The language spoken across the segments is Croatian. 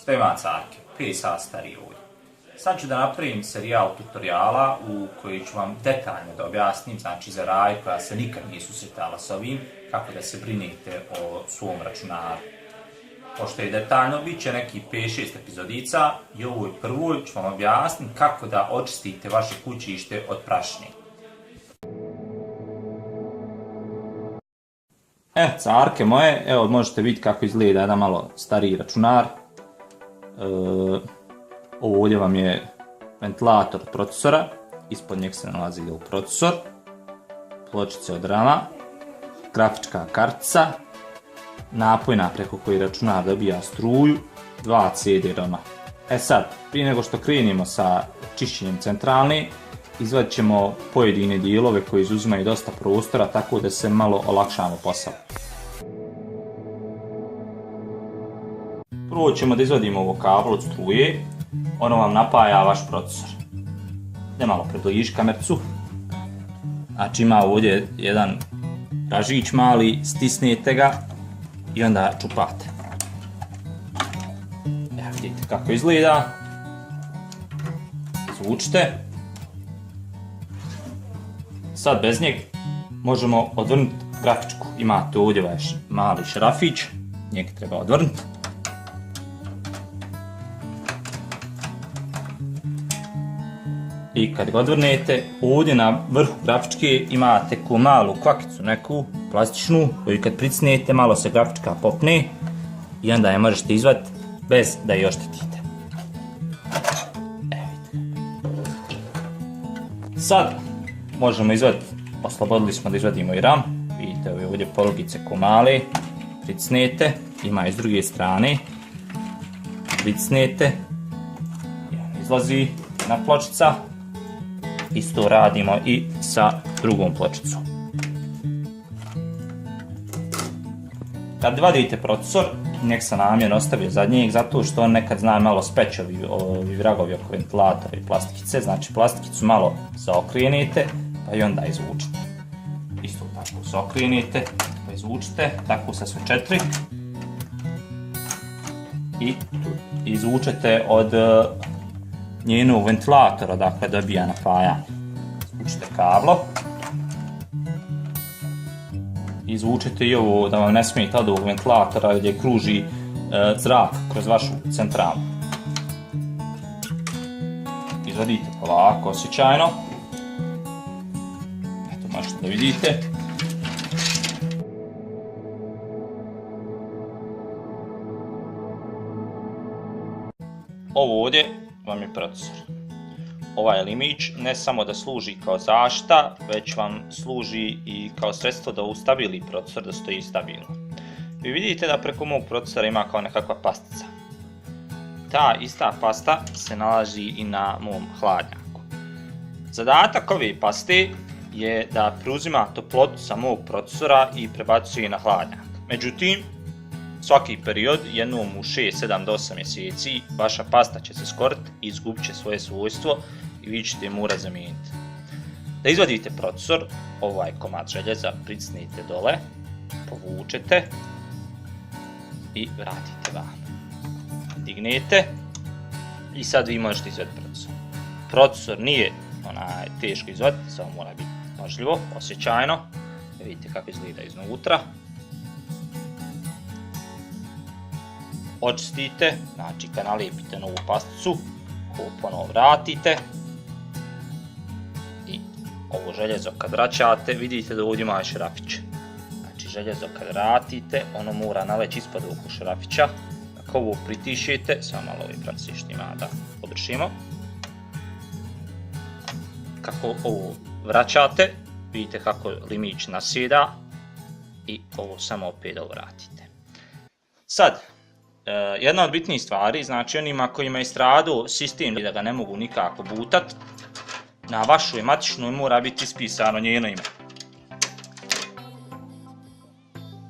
Šta ima carke? 5 sati starije ulje. Sad ću da napravim serijal tutoriala u koji ću vam detaljno da objasnim, znači za Raju koja se nikad nije susretala s ovim, kako da se brinete o svom računaru. Pošto je detaljno, bit će neki 5-6 epizodica i u ovoj prvoj ću vam objasniti kako da očistite vaše kućište od prašine. Carke moje, evo možete vidjeti kako izgleda jedan malo stariji računar. Ovo ovdje vam je ventilator procesora, ispod njeg se nalazi procesor, pločice od RAM-a, grafička kartica, napojna preko koji računar dobija struju, 2 CD-ROM-a. Sad, prije nego što krenemo sa čišćenjem centralne, izvadit ćemo pojedine dijelove koji izuzimaju dosta prostora, tako da se malo olakšamo posao. Prvo ćemo da izvadimo ovo kablo od struje, ono vam napaja vaš procesor. Ne malo približi kamercu. Znači ima ovdje jedan pražić mali, stisnete ga i onda čupate. Evo vidite kako izgleda. Izvučite. Sad bez njeg možemo odvrnuti grafičku. Imate ovdje vaš mali šarafić, njega treba odvrnuti. I kad ga odvrnete, ovdje na vrhu grafičke imate ko malu kvakicu neku, plastičnu, koju kad pritisnete malo se grafička popne i onda je možete izvaditi bez da je oštetite. Sad možemo izvaditi, oslobodili smo da izvadimo i RAM, vidite ove ovdje polugice ko male, pritisnete, ima i s druge strane, pritisnete, izlazi na pločica. Isto radimo i sa drugom pločicom. Kad vadite procesor, nek se namjerno ostavio zadnjeg, zato što on nekad zna malo speći ovi vragovi oko ventilatora i plastikice, znači plastikicu malo zaokrenete pa i onda izvučite. Isto tako zaokrenete pa izvučite, tako sa sve 4 i izvučete od njenog ventilatora, dakle dobija napajanje. Izvučite kablo. Izvučite i ovo da vam ne smeta od ovog ventilatora gdje kruži zrak kroz vašu centralu. Izvadite polako, osjećajno. Eto, možete da vidite. Ovo ovdje vam je procesor. Ovaj limić ne samo da služi kao zaštita, već vam služi i kao sredstvo da ustabili procesor da stoji stabilno. Vi vidite da preko mog procesora ima kao nekakva pastica. Ta ista pasta se nalazi i na mom hladnjaku. Zadatak ove paste je da preuzima toplotu sa mog procesora i prebacuje na hladnjak. Međutim, svaki period, jednom u 6, 7 do 8 mjeseci, vaša pasta će se skoriti i izgubit će svoje svojstvo i vi ćete je morati zamijeniti. Da izvadite procesor, ovaj komad željeza pritisnite dole, povučete i vratite van. Dignete i sad vi možete izvaditi procesor. Procesor nije teško izvaditi, samo mora biti pažljivo, osjećajno. Vidite kako izgleda iznutra. Očistite, znači kad nalijepite novu pasticu, ovo ponovo vratite i ovo željezo kad vraćate, vidite da ovdje ima šarafić. Znači željezo kad vratite, ono mora naleći ispod ovog šarafića. Ako ovo pritišete, samo malo ovaj praci što ima da obršimo. Kako ovo vraćate, vidite kako limić nasjeda i ovo samo opet da vratite. Sad, jedna od bitnijih stvari, znači onima kojima je stradao sistem da ga ne mogu nikako butat, na vašoj matičnoj mora biti ispisano njeno ime.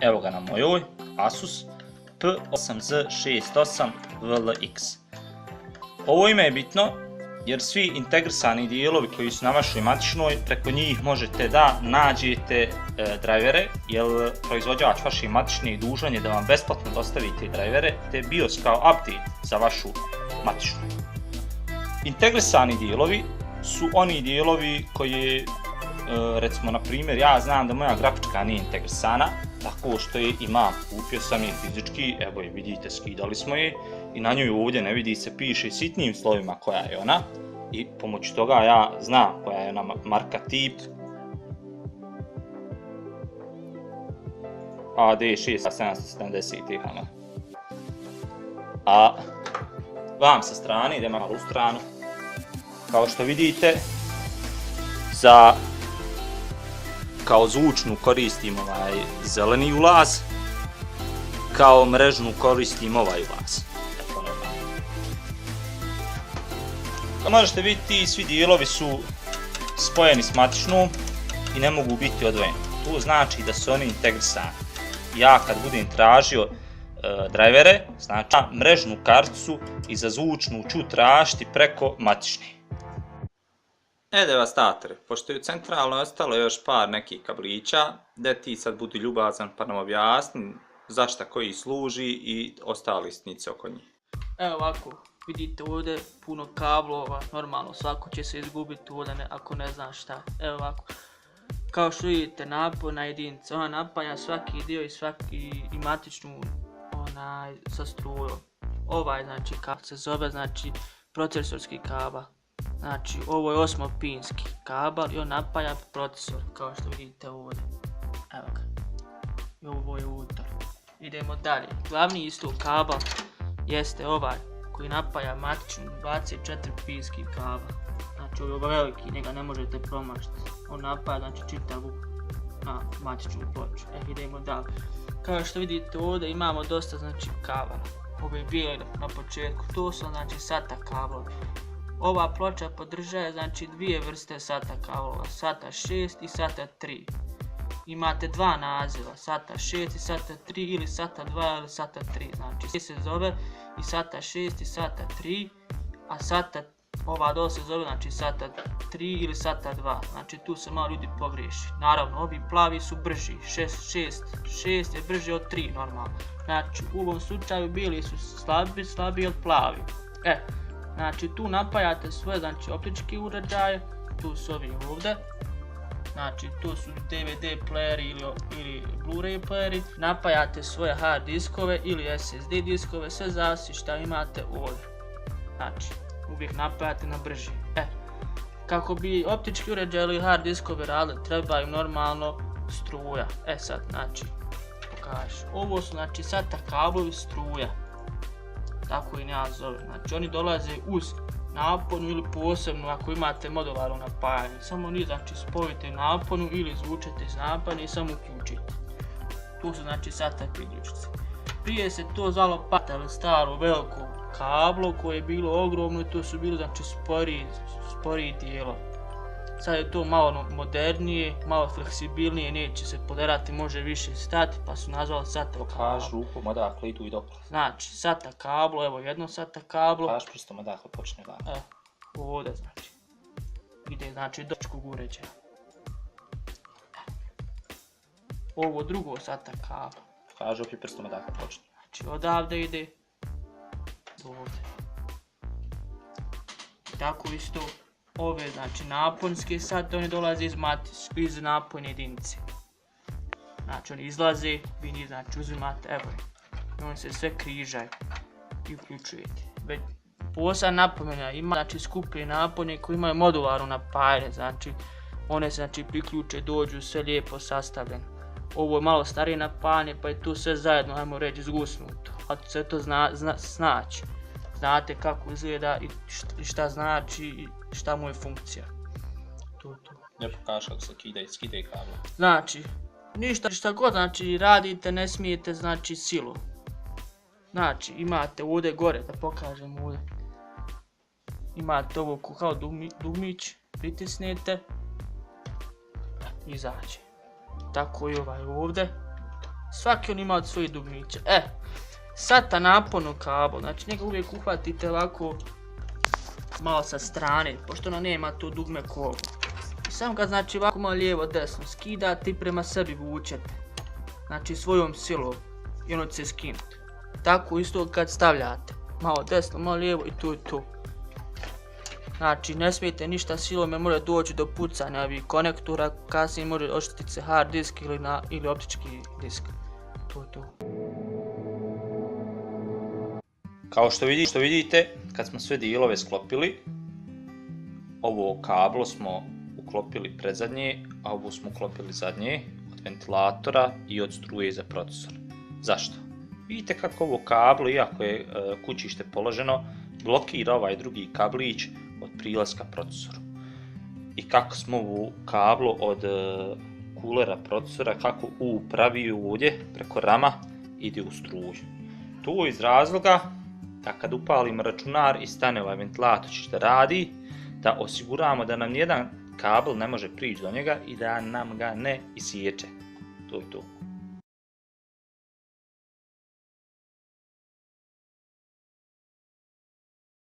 Evo ga na mojoj, Asus P8Z68VLX. Ovo ime je bitno jer svi integrisani dijelovi koji su na vašoj matičnoj, preko njih možete da nađete drajvere, jer proizvođač vaše matične dužan je da vam besplatno dostavi te drajvere, te BIOS kao update za vašu matičnu. Integrisani dijelovi su oni dijelovi koji, recimo na primjer, ja znam da moja grafička nije integrisana, tako što je imam, kupio sam je fizički, evo je vidite, skidali smo je i na njoj ovdje ne vidi se, piše sitnim slovima koja je ona i pomoću toga ja znam koja je ona marka, tip AD6770 THM. A vam sa strane, idemo malo u stranu, kao što vidite, kao zvučnu koristim ovaj zeleni ulaz, kao mrežnu koristim ovaj ulaz. Kao možete vidjeti, svi dijelovi su spojeni s matičnom i ne mogu biti odvojeni. To znači da su oni integrisani. Ja kad budem tražio drajvere, znači mrežnu karticu i za zvučnu ću tražiti preko matične. Devastatori, pošto je u centralnoj ostalo još par nekih kablića, da ti sad budi ljubazan pa nam objasni zašta koji služi i ostali sitnice oko njih. Evo ovako, vidite ovdje puno kablova, normalno svako će se izgubiti ovdje ako ne zna šta. Evo ovako, kao što vidite napojna jedinica, ona napaja svaki dio i matičnu sa strujom. Ovaj znači kako se zove, znači procesorski kabel. Znači ovo je 8-pinski kabel i on napaja procesor, kao što vidite ovdje. Evo ga. I ovo je unutar. Idemo dalje. Glavni isto kabel jeste ovaj koji napaja matičnu 24-pinski kabel. Znači ovo je veliki, njega ne možete promašiti. On napaja znači čitavu matičnu ploču. Idemo dalje. Kao što vidite ovdje imamo dosta znači kabela. Ovo je bijeli na početku, to su znači SATA kablovi. Ova ploča podržava znači dvije vrste SATA kablova, SATA 6 i SATA 3. Imate dva naziva, SATA 6 i SATA 3 ili SATA 2 ili SATA 3. Znači se zove i SATA 6 i SATA 3, a SATA ova dole se zove znači SATA 3 ili SATA 2. Znači tu se malo ljudi pogriješi. Naravno ovi plavi su brži, 6 je brži od 3 normalno. Znači u ovom slučaju bili su slabiji od plavi. Znači tu napajate svoje znači optičke uređaje, tu su ovi ovdje, znači tu su DVD playeri ili Blu-ray playeri, napajate svoje hard diskove ili SSD diskove, sve zavisi šta imate ovdje. Znači uvijek napajate na brži. Kako bi optički uređaj ili hard diskove radili, treba im normalno struja. Sad znači pokažu, ovo su znači SATA kablovi struja. Tako i ja zovem. Znači oni dolaze uz naponu ili posebno ako imate modularno napajanje. Samo ni znači spojite naponu ili izvučete iz napona i samo uključite. Tu su znači SATA priključci. Prije se to zvalo PATA ili staro veliko kablo koje je bilo ogromno i to su bili znači sporiji dijelo. Sad je to malo modernije, malo fleksibilnije, neće se poderati, može više stati, pa su nazvali SATA kablo. Kaž rukom odakle idu i dok. Znači, SATA kablo, evo jedno SATA kablo. Kaž prstom odakle počne odakle. Ovdje znači. Ide znači do optičkog uređaja. Ovo drugo SATA kablo. Kaž opet prstom odakle počne. Znači odavde ide do ovdje. Tako isto. Ove znači naponske SATA, oni dolaze iz napojne jedinice. Znači oni izlaze, vi njih znači uzimate, evo i oni se sve križaju i uključujete. Već posebna napomena ima znači skuplje napone koji imaju modularno napajanje, znači one se znači priključe, dođu sve lijepo sastavljeno. Ovo je malo starije napajanje pa je tu sve zajedno, ajmo reći, zgusnuto, a sve to znači. Znate kako izgleda i šta znači i šta mu je funkcija. Ne pokaži kako se skida i kablo. Znači, ništa šta god znači radite ne smijete znači silu. Znači imate ovdje gore, da pokažem ovdje. Imate ovo kao dugmić, pritisnete, izađe. Tako i ovaj ovdje. Svaki on ima od svojih dugmića. SATA naponno kabel, znači njega uvijek uhvatite ovako malo sa strane, pošto ona nema tu dugme kovu. I samo ga znači ovako malo lijevo desno skidate i prema sebi vučete. Znači svojom silom i ono će se skinuti. Tako isto kad stavljate. Malo desno, malo lijevo i tu i tu. Znači ne smijete ništa silom jer može doći do pucanja ovih konektora, kasnije može oštetiti se hard disk ili optički disk. To je to. Kao što vidite, kad smo sve dijelove sklopili, ovo kablo smo uklopili predzadnje, a ovo smo uklopili zadnje, od ventilatora i od struje za procesor. Zašto? Vidite kako ovo kablo, iako je kućište položeno, blokira ovaj drugi kablić od prilaska procesoru. I kako smo ovu kablo od kulera procesora, kako pravi ovdje preko rama ide u struju. To iz razloga da kad upalimo računar i stane ovaj ventilator da radi, da osiguramo da nam nijedan kabel ne može prići do njega i da nam ga ne isječe. To je to.